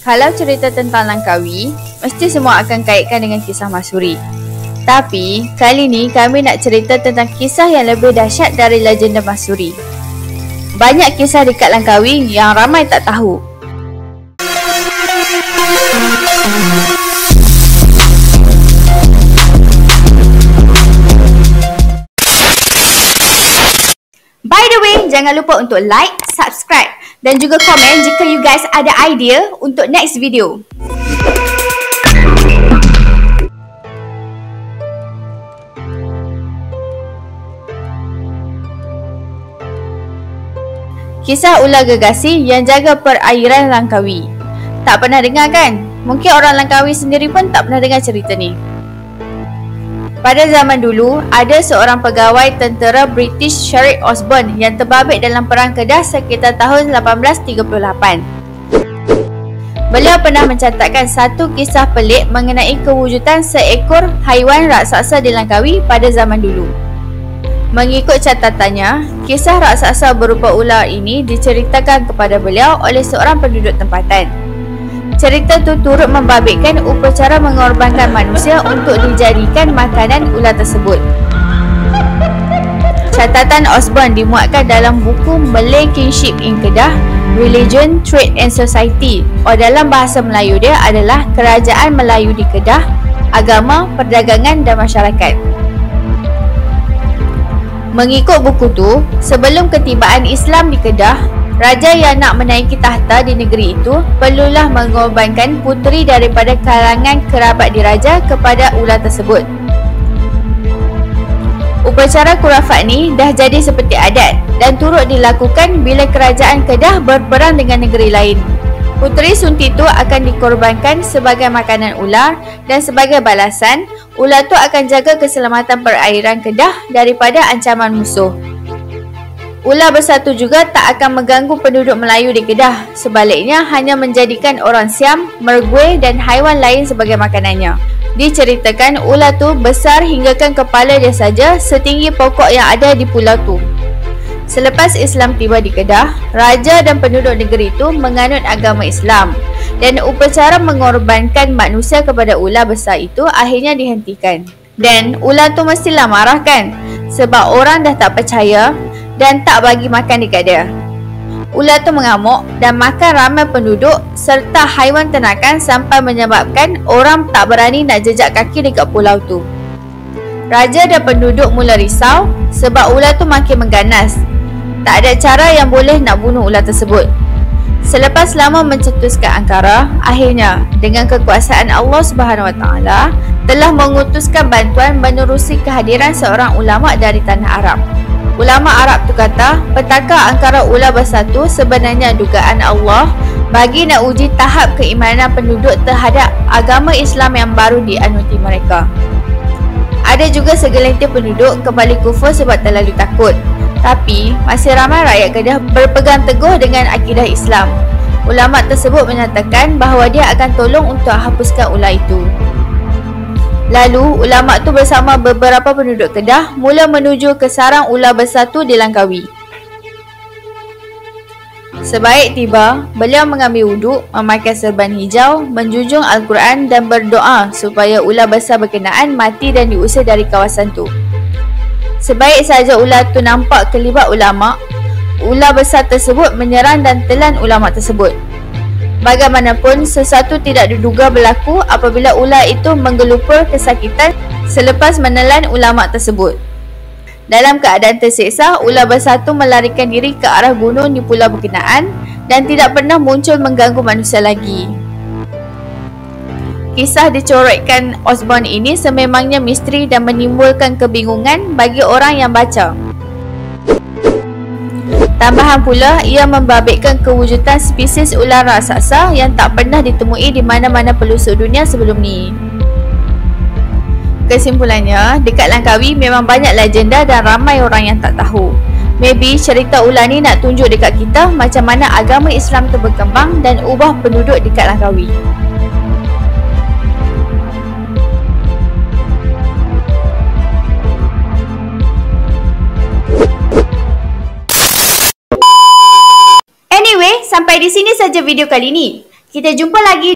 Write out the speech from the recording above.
Kalau cerita tentang Langkawi, mesti semua akan kaitkan dengan kisah Masuri. Tapi, kali ni kami nak cerita tentang kisah yang lebih dahsyat dari legenda Masuri. Banyak kisah dekat Langkawi yang ramai tak tahu. By the way, jangan lupa untuk like, subscribe dan juga komen jika you guys ada idea untuk next video. Kisah ular gergasi yang jaga perairan Langkawi. Tak pernah dengar kan? Mungkin orang Langkawi sendiri pun tak pernah dengar cerita ni. Pada zaman dulu, ada seorang pegawai tentera British Sherritt Osborne yang terbabit dalam Perang Kedah sekitar tahun 1838. Beliau pernah mencatatkan satu kisah pelik mengenai kewujudan seekor haiwan raksasa di Langkawi pada zaman dulu. Mengikut catatannya, kisah raksasa berupa ular ini diceritakan kepada beliau oleh seorang penduduk tempatan. Cerita tu turut membabitkan upacara mengorbankan manusia untuk dijadikan makanan ular tersebut. Catatan Osborne dimuatkan dalam buku Malay Kingship in Kedah, Religion, Trade and Society, atau dalam bahasa Melayu dia adalah Kerajaan Melayu di Kedah, Agama, Perdagangan dan Masyarakat. Mengikut buku tu, sebelum ketibaan Islam di Kedah, raja yang nak menaiki tahta di negeri itu perlulah mengorbankan puteri daripada kalangan kerabat diraja kepada ular tersebut. Upacara kurafat ni dah jadi seperti adat dan turut dilakukan bila kerajaan Kedah berperang dengan negeri lain. Puteri sunti tu akan dikorbankan sebagai makanan ular dan sebagai balasan, ular tu akan jaga keselamatan perairan Kedah daripada ancaman musuh. Ular besar tu juga tak akan mengganggu penduduk Melayu di Kedah. Sebaliknya, hanya menjadikan orang Siam, mergui dan haiwan lain sebagai makanannya. Diceritakan ular tu besar hinggakan kepala dia saja setinggi pokok yang ada di pulau tu. Selepas Islam tiba di Kedah, raja dan penduduk negeri itu menganut agama Islam dan upacara mengorbankan manusia kepada ular besar itu akhirnya dihentikan. Dan ular tu mestilah marah kan? Sebab orang dah tak percaya dan tak bagi makan dekat dia. Ular tu mengamuk dan makan ramai penduduk serta haiwan ternakan sampai menyebabkan orang tak berani nak jejak kaki dekat pulau tu. Raja dan penduduk mula risau sebab ular tu makin mengganas. Tak ada cara yang boleh nak bunuh ular tersebut. Selepas lama mencetuskan angkara, akhirnya dengan kekuasaan Allah SWT telah mengutuskan bantuan menerusi kehadiran seorang ulama dari tanah Arab. Ulama Arab tu kata, petaka angkara ular besar tu sebenarnya dugaan Allah bagi nak uji tahap keimanan penduduk terhadap agama Islam yang baru dianuti mereka. Ada juga segelintir penduduk kembali kufur sebab terlalu takut. Tapi, masih ramai rakyat Kedah berpegang teguh dengan akidah Islam. Ulama tersebut menyatakan bahawa dia akan tolong untuk hapuskan ular itu. Lalu, ulama tu bersama beberapa penduduk Kedah mula menuju ke sarang ular besar tu di Langkawi. Sebaik tiba, beliau mengambil wuduk, memakai serban hijau, menjunjung Al-Quran dan berdoa supaya ular besar berkenaan mati dan diusir dari kawasan tu. Sebaik saja ular tu nampak kelibat ulama, ular besar tersebut menyerang dan telan ulama tersebut. Bagaimanapun, sesuatu tidak diduga berlaku apabila ular itu menggelupur kesakitan selepas menelan ulama tersebut. Dalam keadaan terseksa, ular besar itu melarikan diri ke arah gunung di pulau berkenaan dan tidak pernah muncul mengganggu manusia lagi. Kisah dicoretkan Osborne ini sememangnya misteri dan menimbulkan kebingungan bagi orang yang baca. Tambahan pula, ia membabitkan kewujudan spesies ular raksasa yang tak pernah ditemui di mana-mana pelosok dunia sebelum ni. Kesimpulannya, dekat Langkawi memang banyak legenda dan ramai orang yang tak tahu. Maybe cerita ular ni nak tunjuk dekat kita macam mana agama Islam tu berkembang dan ubah penduduk dekat Langkawi. Sampai di sini saja video kali ini. Kita jumpa lagi